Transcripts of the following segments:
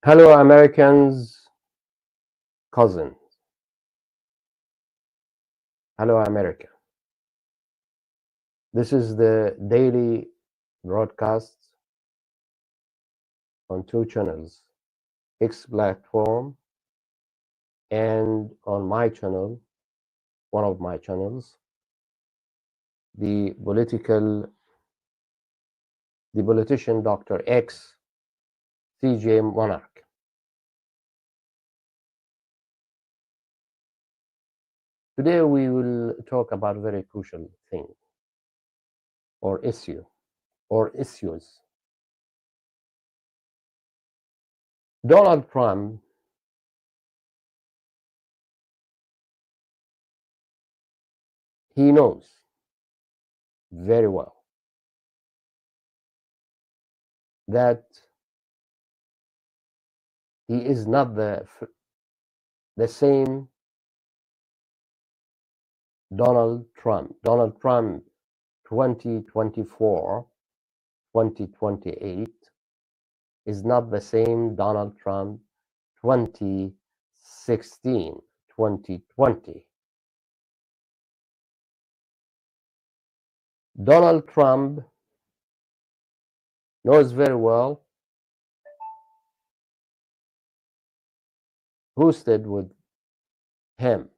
Hello, Americans, cousin. Hello, America. This is the daily broadcast on two channels, X platform and on my channel, one of my channels, the politician Dr. X, CJ Monarch. Today we will talk about a very crucial thing or issue or issues. Donald Trump he knows very well that he is not the same Donald Trump. Donald Trump 2024, 2028 is not the same Donald Trump 2016, 2020. Donald Trump knows very well who stood with him,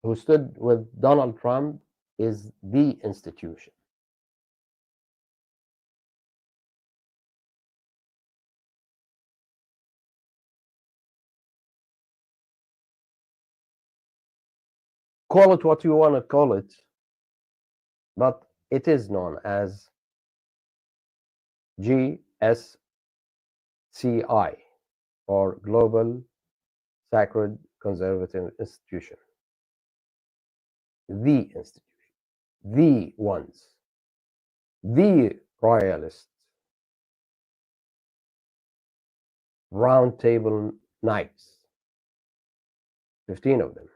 who stood with Donald Trump is the institution. Call it what you want to call it, but it is known as GSCI or Global Sacred Conservative Institution. The institution, the ones, the royalists, round table knights, 15 of them.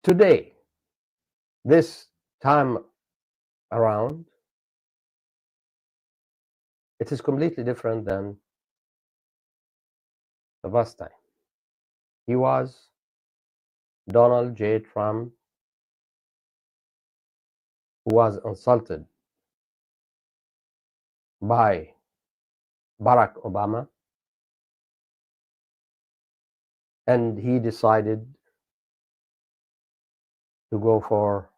Today, this time around, it is completely different than the last time. He was Donald J. Trump, who was insulted by Barack Obama, and he decided to go for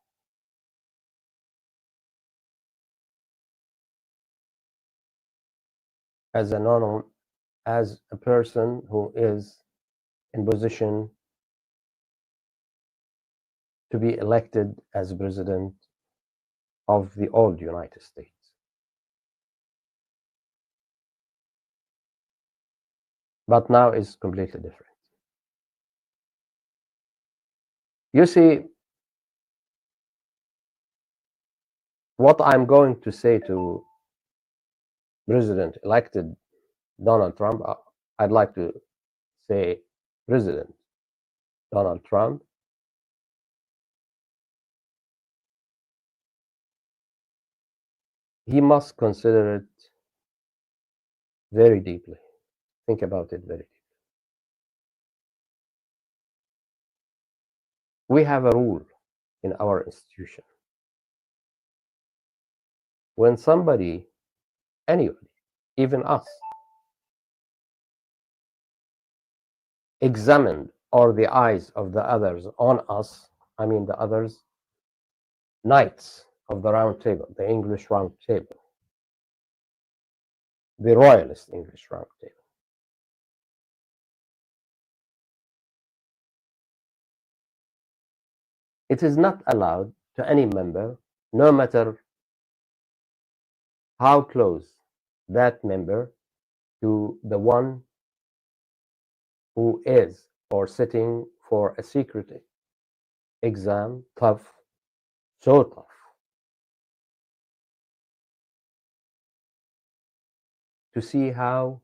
as a person who is in position to be elected as president of the old United States. But now it's completely different. You see, what I'm going to say to President-elected Donald Trump, I'd like to say President Donald Trump, he must consider it very deeply. Think about it very deeply. We have a rule in our institution. When somebody, anybody, even us, examined or the eyes of the others on us, I mean the others, knights of the round table, the English round table, the royalist English round table. It is not allowed to any member, no matter how close that member to the one who is or sitting for a secret exam, tough, so tough. To see how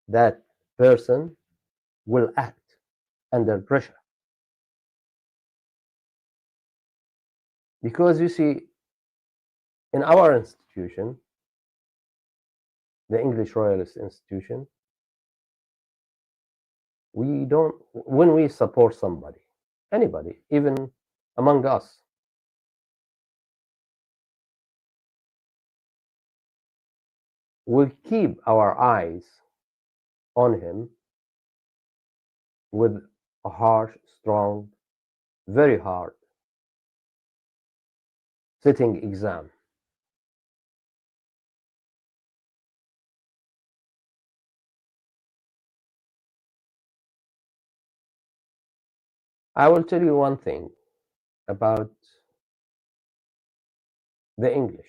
that person will act under pressure. Because you see, in our institution, the English Royalist Institution, we don't, when we support somebody, anybody, even among us, we'll keep our eyes on him with a harsh, strong, very hard sitting exam. I will tell you one thing about the English.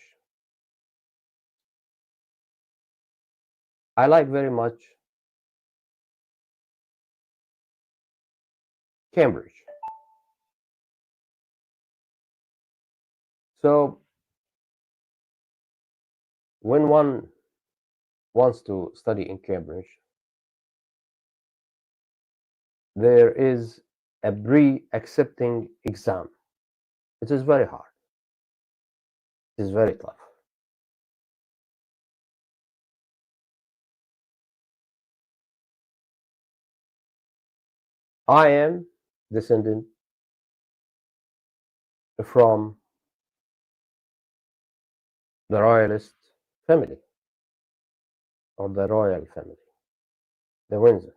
I like very much Cambridge. So when one wants to study in Cambridge, there is a pre-accepting exam. It is very hard. It is very tough. I am descendant from the royalist family, or the royal family, the Windsor.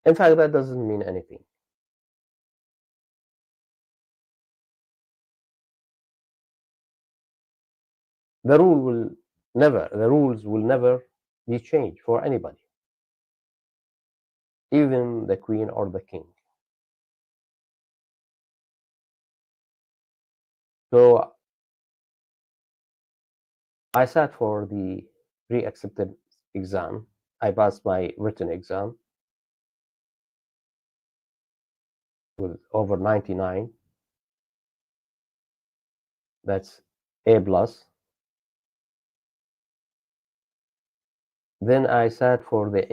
In fact, that doesn't mean anything. The rules will never be changed for anybody, even the queen or the king. So I sat for the pre-accepted exam. I passed my written exam with over 99. That's A plus. Then I sat for the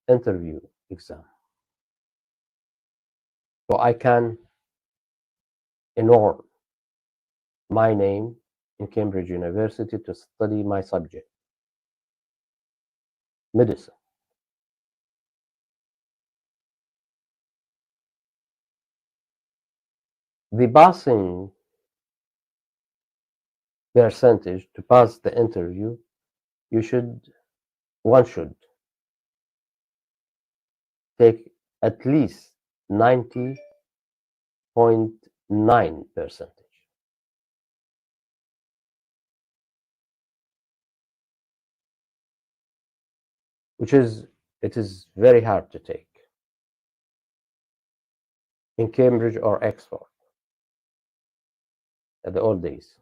interview exam. So I can enroll my name in Cambridge University to study my subject, medicine. The passing percentage to pass the interview, one should take at least 90.9%, which is, it is very hard to take in Cambridge or Oxford at the old days.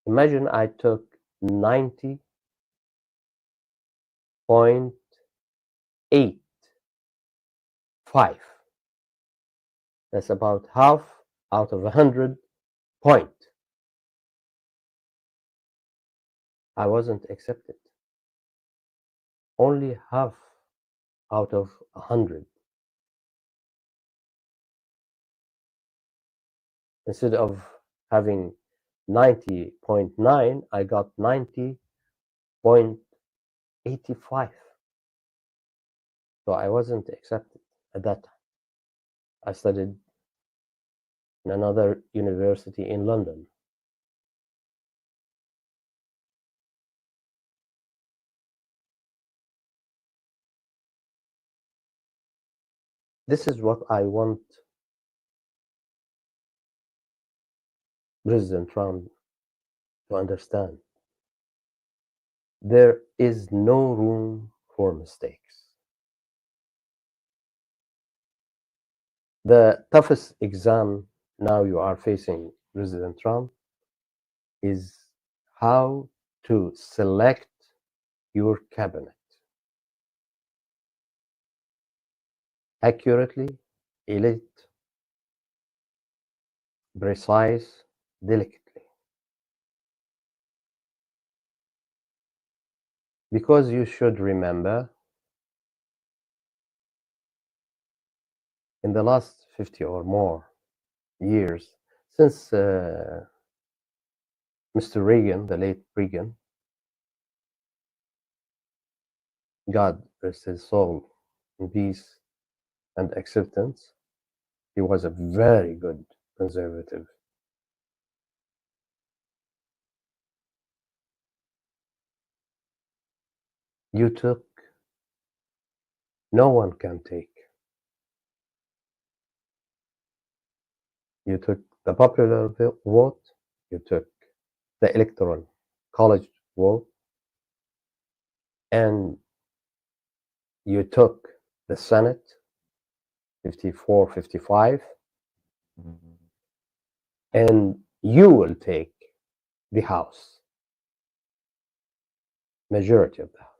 Imagine I took 90.85. That's about half out of 100 point. I wasn't accepted. Only half out of 100. Instead of having 90.9, I got 90.85. So I wasn't accepted at that time. I studied in another university in London. This is what I want President Trump to understand. There is no room for mistakes. The toughest exam now you are facing, President Trump, is how to select your cabinet accurately, elite, precise, delicately. Because you should remember in the last 50 or more years, since Mr. Reagan, the late Reagan, God rest his soul in peace and acceptance, he was a very good conservative. You took, no one can take. You took the popular vote, you took the electoral college vote, and you took the Senate, 54, 55, and you will take the House, majority of the House.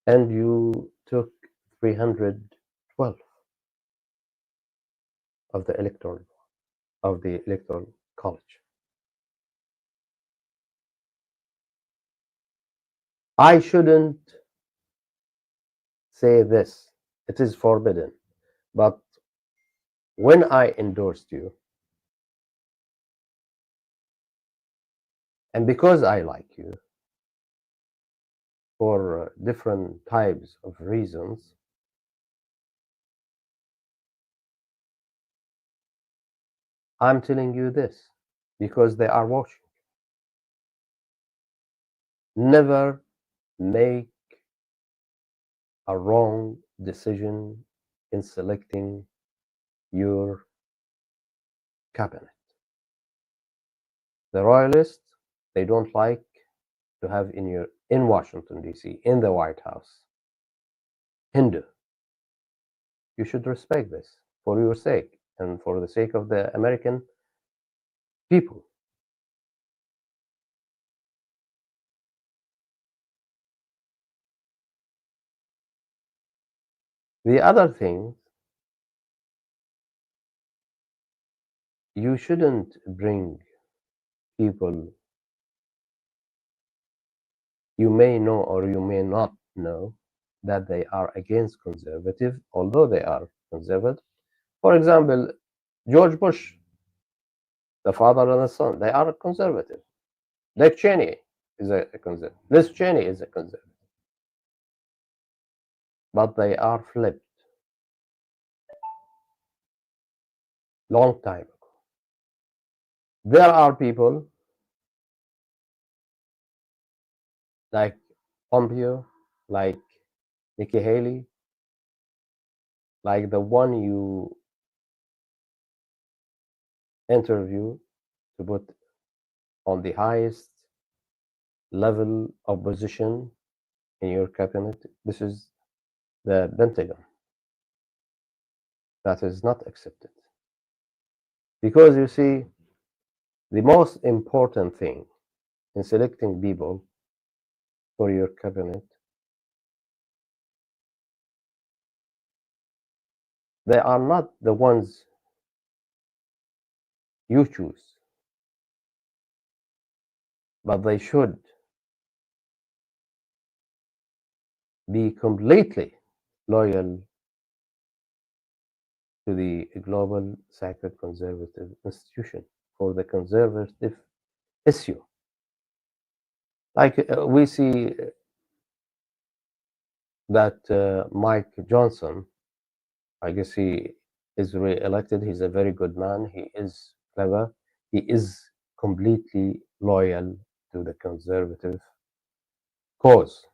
And you took 312 of the electoral college. I shouldn't say this, it is forbidden, but when I endorsed you, and because I like you for different types of reasons, I'm telling you this because they are watching. Never make a wrong decision in selecting your cabinet. The royalists, they don't like to have in Washington D.C., in the White House, Hindu. You should respect this for your sake and for the sake of the American people. The other thing, you shouldn't bring people you may know or you may not know that they are against conservative, although they are conservative. For example, George Bush, the father and the son, they are conservative. Dick Cheney is a conservative. Liz Cheney is a conservative. But they are flipped long time ago. There are people like Pompeo, like Nikki Haley, like the one you interview to put on the highest level of position in your cabinet. This is the Pentagon. That is not accepted. Because you see, the most important thing in selecting people for your cabinet, they are not the ones you choose, but they should be completely loyal to the global sacred conservative institution for the conservative issue. Like we see that Mike Johnson, I guess he is re-elected. He's a very good man. He is clever. He is completely loyal to the conservative cause.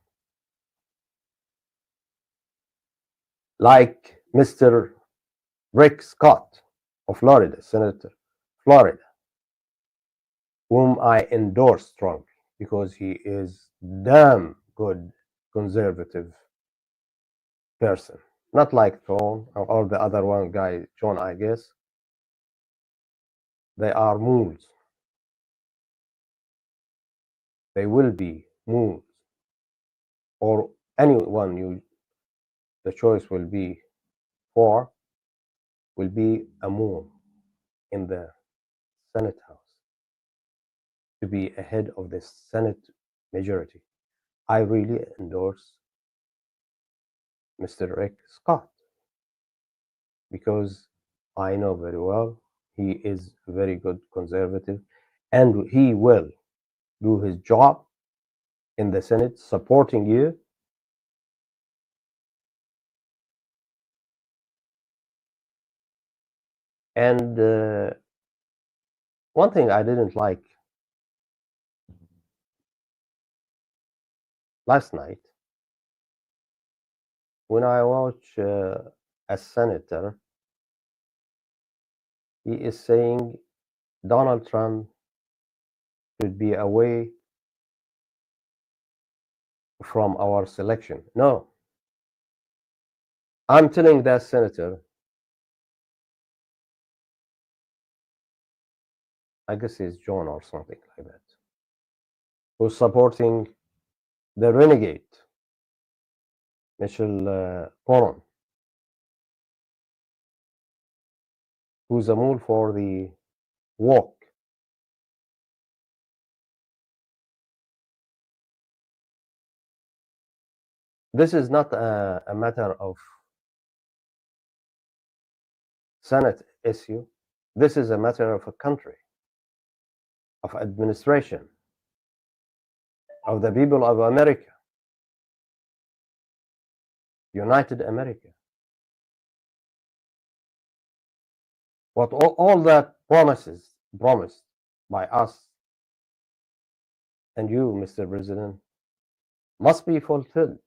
Like Mr. Rick Scott of Florida, Senator Florida, whom I endorse strongly because he is damn good conservative person. Not like John or the other one guy, John, I guess. They are moons. They will be moons. Or anyone the choice will be for will be a moon in the Senate House to be ahead of the Senate majority. I really endorse Mr. Rick Scott because I know very well he is a very good conservative and he will do his job in the Senate supporting you. And one thing I didn't like last night when I watch a senator, he is saying Donald Trump should be away from our selection. No, I'm telling that senator, I guess he's John or something like that, who's supporting the renegade, Michel Poron, who's a mole for the walk. This is not a matter of Senate issue. This is a matter of a country, of administration, of the people of America, United America. What all that promised by us and you, Mr. President, must be fulfilled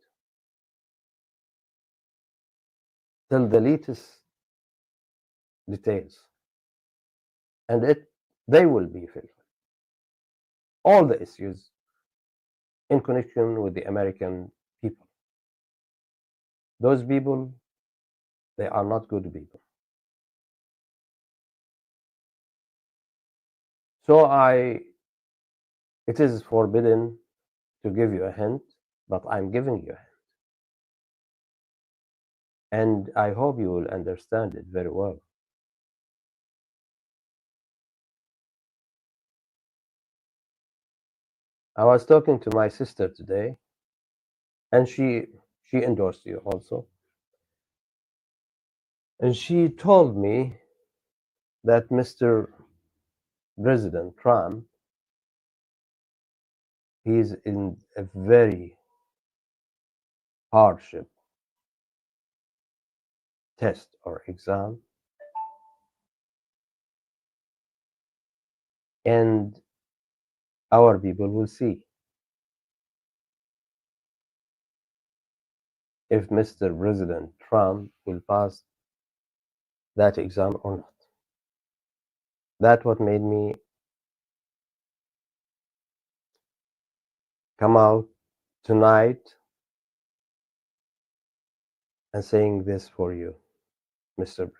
till the latest details, and they will be fulfilled. All the issues in connection with the American people. Those people, they are not good people. So it is forbidden to give you a hint, but I'm giving you a hint. And I hope you will understand it very well. I was talking to my sister today, and she endorsed you also. And she told me that Mr. President Trump, he's in a very hardship test or exam, and our people will see if Mr. President Trump will pass that exam or not. That's what made me come out tonight and saying this for you, Mr. President.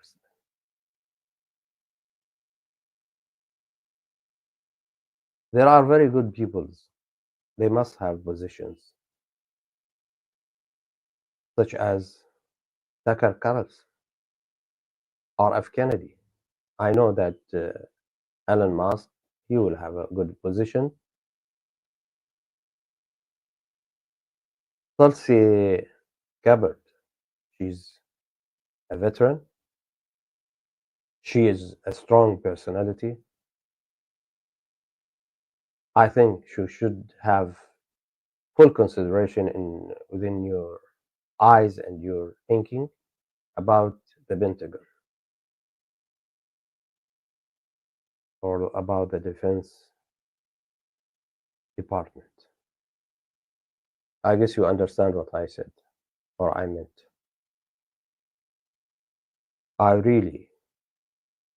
There are very good peoples. They must have positions, such as Tucker Carlson or F. Kennedy. I know that Elon Musk, he will have a good position. Tulsi Gabbard, she's a veteran. She is a strong personality. I think she should have full consideration within your eyes and your thinking about the Pentagon or about the Defense Department. I guess you understand what I said or I meant. I really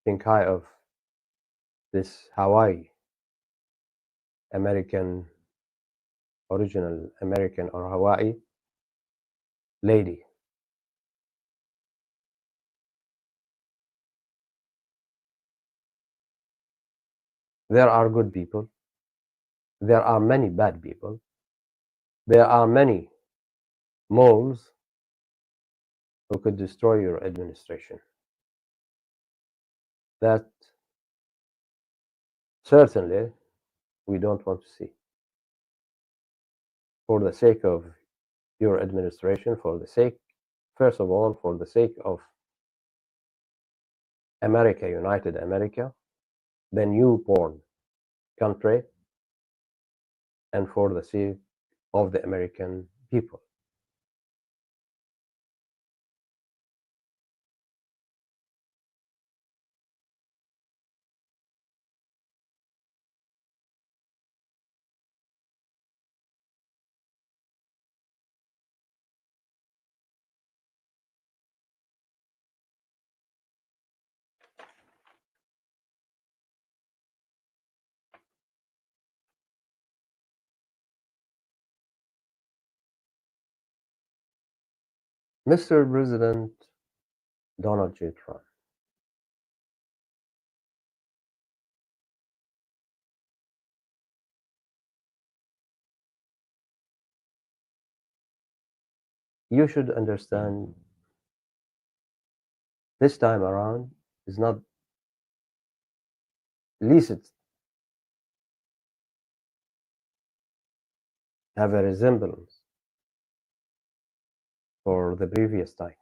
think high of this Hawaii American, original American or Hawaii lady. There are good people. There are many bad people. There are many moles who could destroy your administration. That certainly we don't want to see. for the sake of your administration, for the sake, first of all, for the sake of America, United America, the newborn country, and for the sake of the American people. Mr. President Donald J. Trump, you should understand this time around is not least have a resemblance for the previous time.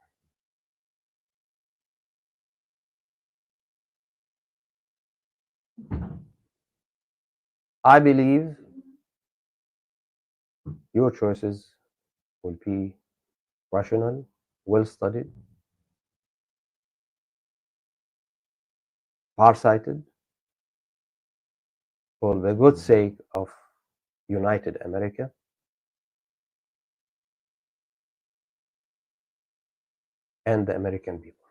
I believe your choices will be rational, well studied, far-sighted, for the good sake of United America and the American people,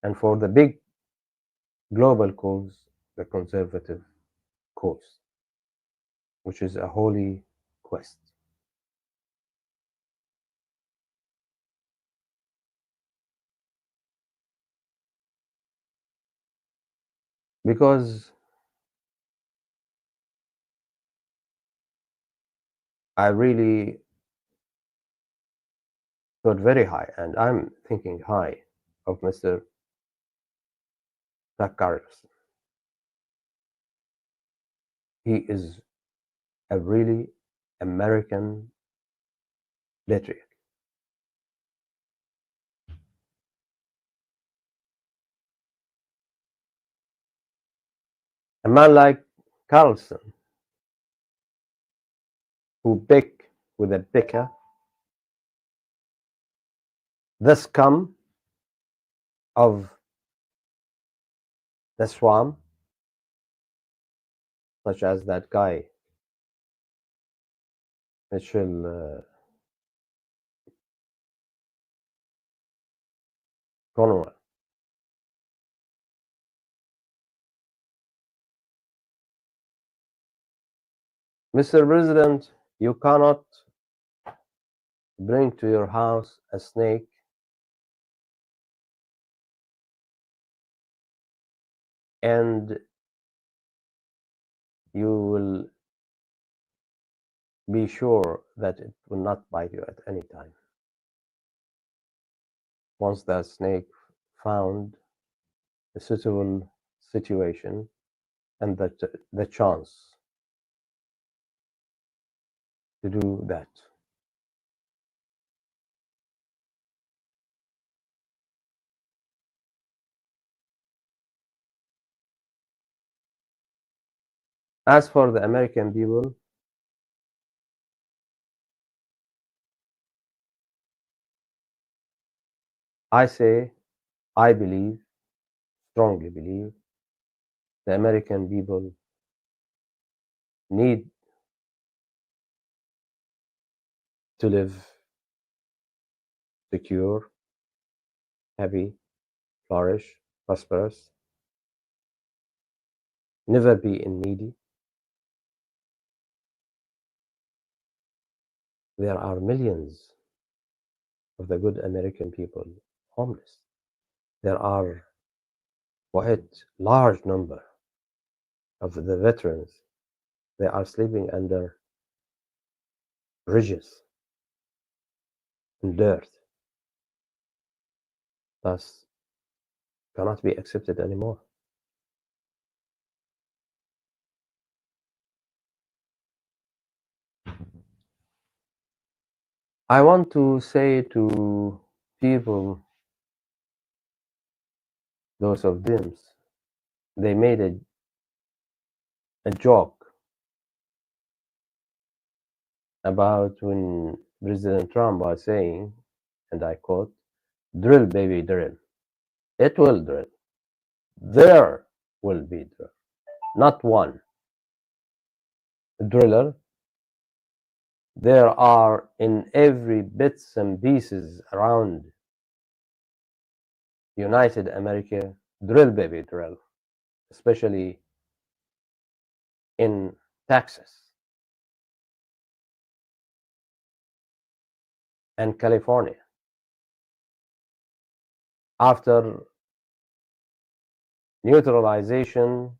and for the big global cause, the conservative cause, which is a holy quest. Because I really thought very high, and I'm thinking high of Mr. Tucker Carlson. He is a really American patriot. A man like Carlson, who pick with a picker the scum of the swamp, such as that guy, Mitchell Conway. Mr. President, you cannot bring to your house a snake and you will be sure that it will not bite you at any time. Once the snake found a suitable situation and the chance to do that. As for the American people, I say, I believe, strongly believe, the American people need to live secure, happy, flourish, prosperous, never be in needy. There are millions of the good American people homeless. There are quite large number of the veterans. They are sleeping under bridges and dirt. Thus, cannot be accepted anymore. I want to say to people, those of them, they made a joke about when President Trump was saying, and I quote, drill, baby, drill. It will drill. There will be drill. Not one driller. There are in every bits and pieces around United America, drill, baby, drill, especially in Texas and California. After neutralization,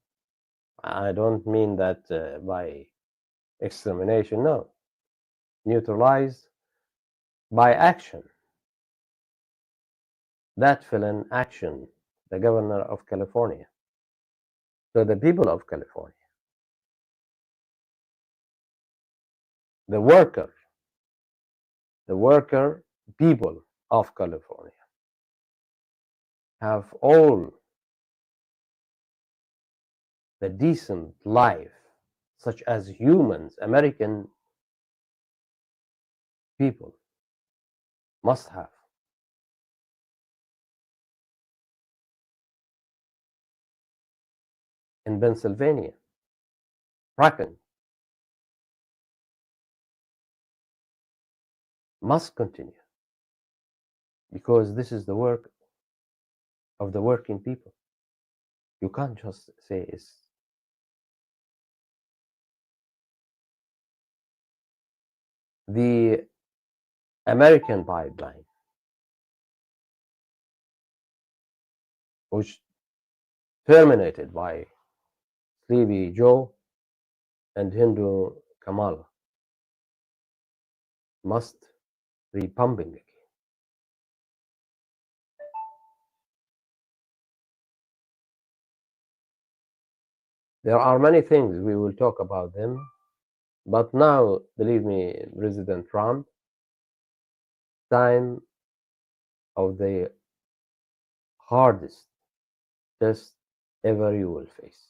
I don't mean that by extermination, no, neutralized by action. That fell in action, the governor of California. So the people of California, the worker people of California have all the decent life, such as humans, American people must have. In Pennsylvania, fracking must continue because this is the work of the working people. You can't just say it's the American pipeline, which terminated by Sleepy Joe and Hindu Kamala, must be pumping again. There are many things we will talk about them, but now, believe me, President Trump, time of the hardest test ever you will face.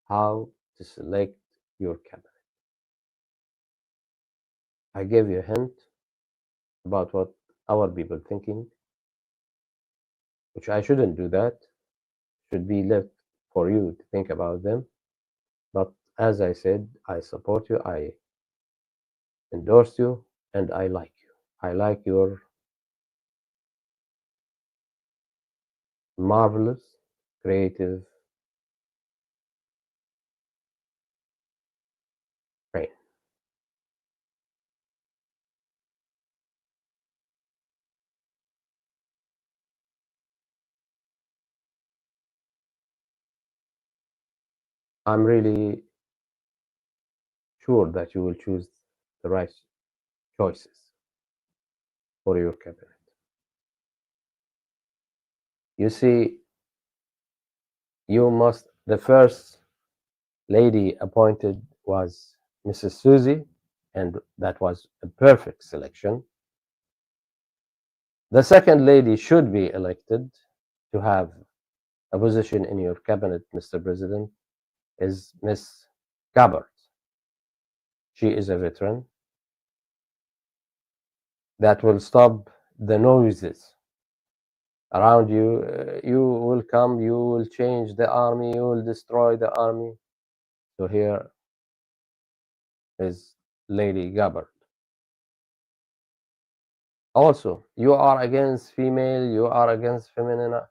How to select your cabinet. I gave you a hint about what our people thinking, which I shouldn't do that. Should be left for you to think about them. But as I said, I support you, I endorse you, and I like you. I like your marvelous, creative brain. I'm really sure that you will choose the right choices for your cabinet. You see, the first lady appointed was Mrs. Susie, and that was a perfect selection. The second lady should be elected to have a position in your cabinet, Mr. President, is Miss Gabbard. She is a veteran that will stop the noises around you. You will come, you will change the army, you will destroy the army. So here is Lady Gabbard. Also, you are against female, you are against feminine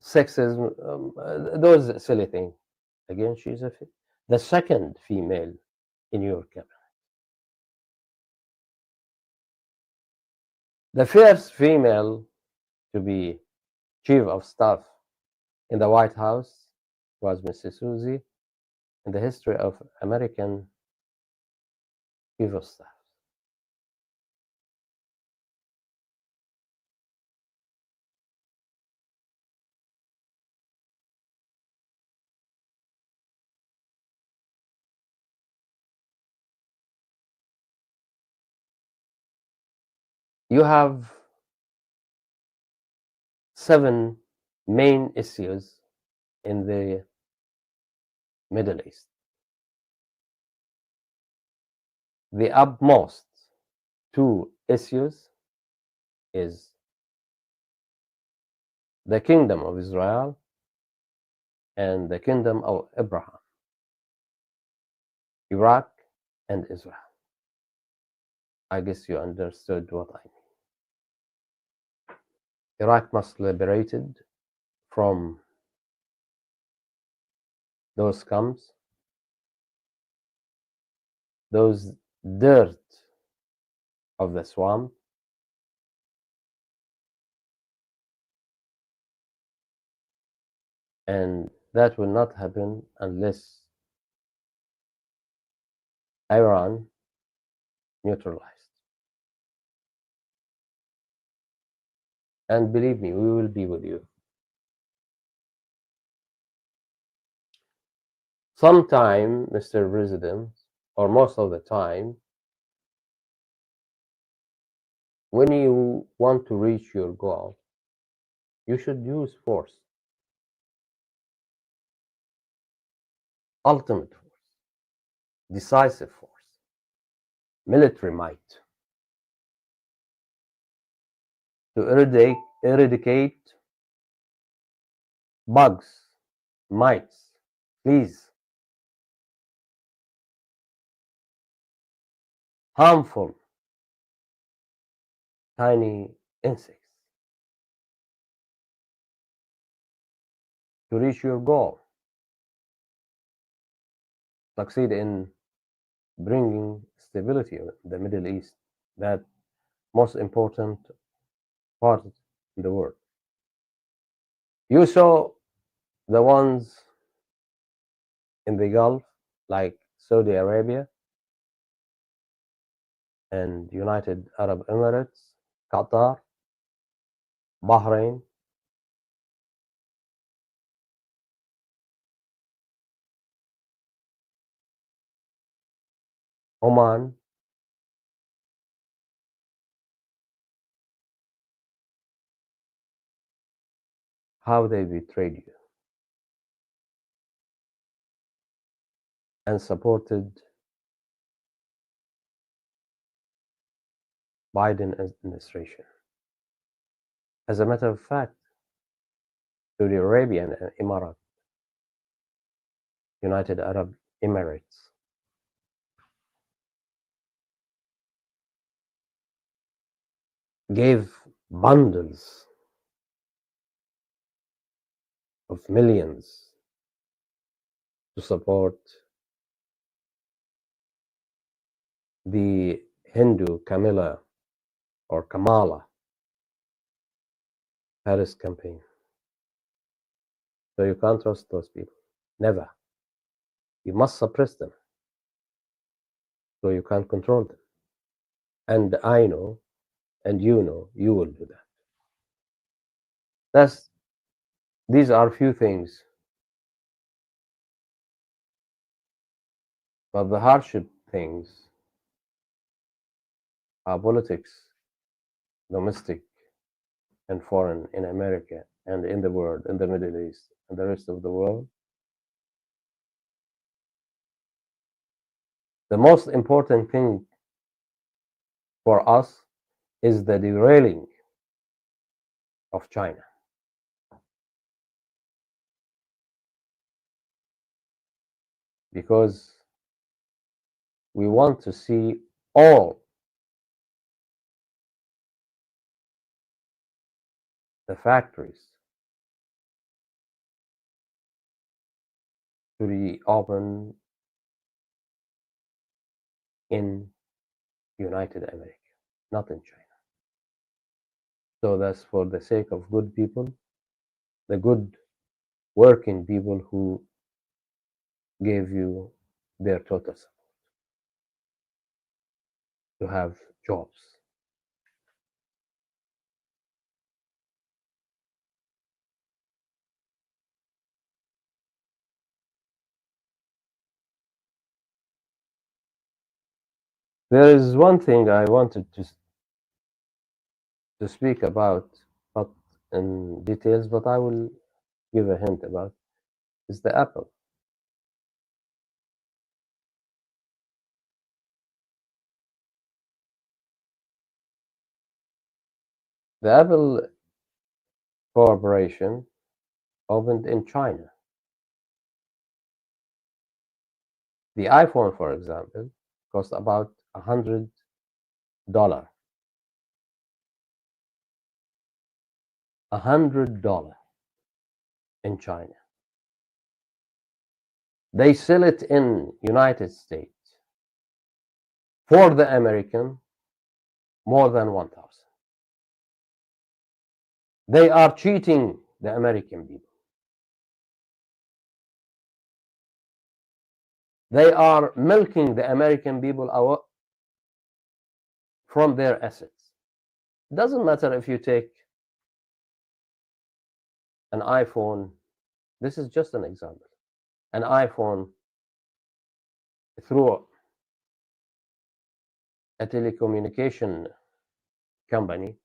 sexism, those silly things. Again, she's the second female in your cabinet. The first female to be chief of staff in the White House was Mrs. Susie in the history of American chief of staff. You have 7 main issues in the Middle East. The upmost 2 issues is the kingdom of Israel and the kingdom of Abraham, Iraq and Israel. I guess you understood what I mean. Iraq must be liberated from those scums, those dirt of the swamp, and that will not happen unless Iran neutralized. And believe me, we will be with you. Sometime, Mr. President, or most of the time, when you want to reach your goal, you should use force, ultimate force, decisive force, military might, to eradicate bugs, mites, fleas, harmful tiny insects, to reach your goal, succeed in bringing stability in the Middle East, that most important part in the world. You saw the ones in the Gulf, like Saudi Arabia and United Arab Emirates, Qatar, Bahrain, Oman, how they betrayed you and supported Biden administration. As a matter of fact, Saudi Arabia and Emirates, United Arab Emirates, gave bundles of millions to support the Hindu Kamala or Kamala Harris campaign. So you can't trust those people. Never. You must suppress them so you can't control them. And I know, and you know, you will do that. These are few things, but the hardship things are politics, domestic and foreign, in America and in the world, in the Middle East and the rest of the world. The most important thing for us is the derailing of China. Because we want to see all the factories to reopen in United America, not in China. So that's for the sake of good people, the good working people who gave you their total support to have jobs. There is one thing I wanted to speak about, not in details, but I will give a hint about, is the Apple. The Apple Corporation opened in China. The iPhone, for example, cost about $100. $100 in China. They sell it in United States for the American more than 1,000. They are cheating the American people. They are milking the American people out from their assets. It doesn't matter if you take an iPhone, this is just an example, an iPhone through a telecommunication company,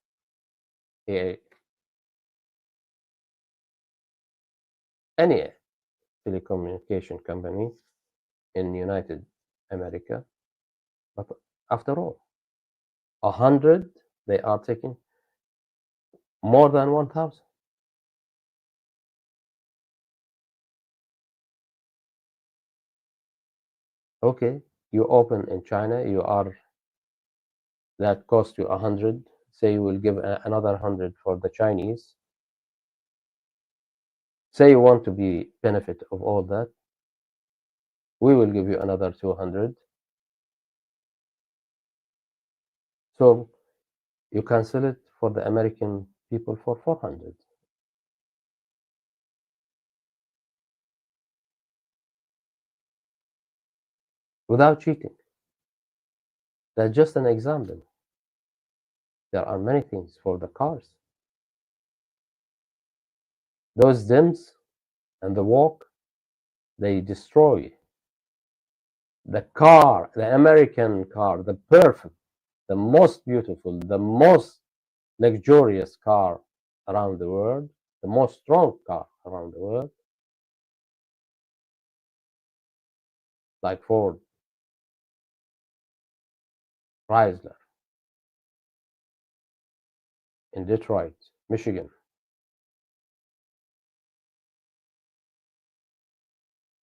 any telecommunication company in United America, but after all, 100, they are taking more than 1,000. Okay, you open in China, you are, that cost you 100. Say you will give another 100 for the Chinese. Say you want to be benefit of all that, we will give you another 200. So you can sell it for the American people for 400. Without cheating. That's just an example. There are many things for the cars. Those dims and the walk, they destroy the car, the American car, the perfect, the most beautiful, the most luxurious car around the world, the most strong car around the world, like Ford, Chrysler, in Detroit, Michigan,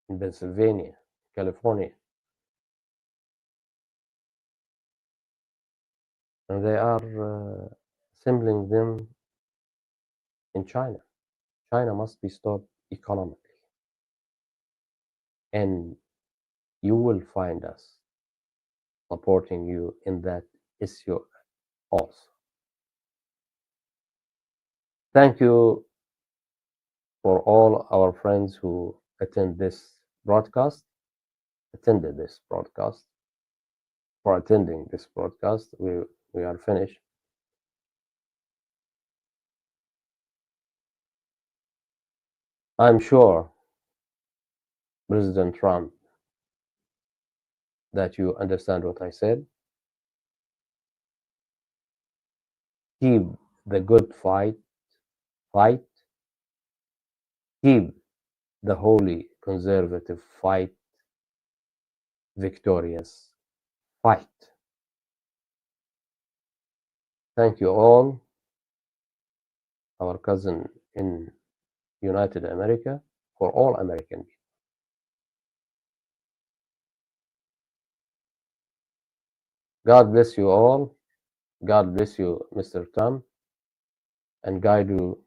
in Pennsylvania, California. And they are assembling them in China. China must be stopped economically. And you will find us supporting you in that issue also. Thank you for all our friends who attended this broadcast, for attending this broadcast. We are finished. I'm sure, President Trump, that you understand what I said. Keep the good fight. Keep the holy conservative fight victorious. Fight. Thank you all, our cousin in United America, for all American people. God bless you all. God bless you, Mr. Tom, and guide you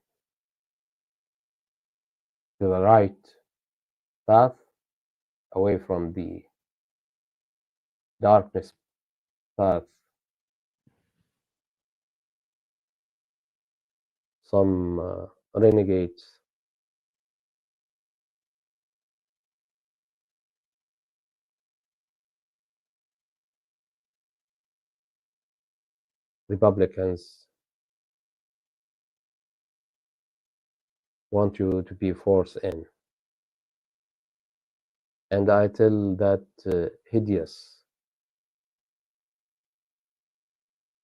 to the right path, away from the darkness path. Some renegades, Republicans, want you to be forced in. And I tell that hideous,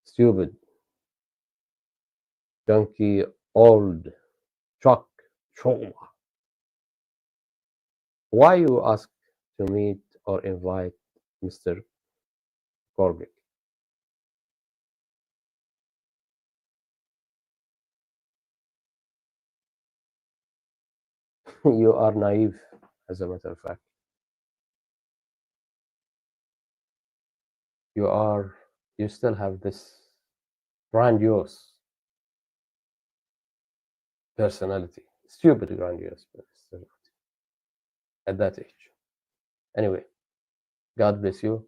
stupid donkey old truck trauma. Why you ask to meet or invite Mr. Corbett? You are naive, as a matter of fact. You still have this grandiose personality, stupid grandiose personality at that age. Anyway, God bless you.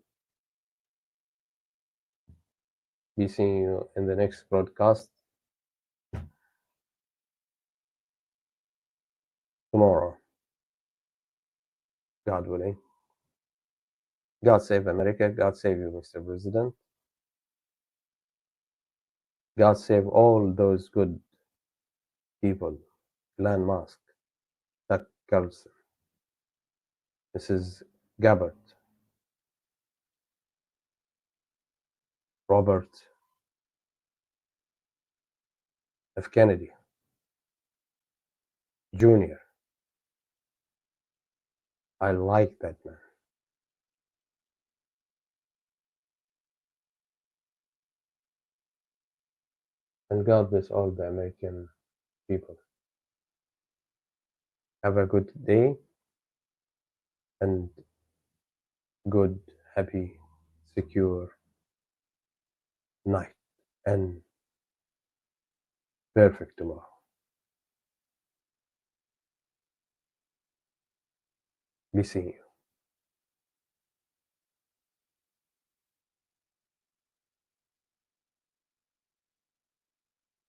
Be seeing you in the next broadcast tomorrow, God willing. God save America. God save you, Mr. President. God save all those good people. Elon Musk, Tucker Carlson, Mrs. Gabbard, Robert F. Kennedy Jr. I like that man. And God bless all the American people. Have a good day and good, happy, secure night and perfect tomorrow. Be seeing you.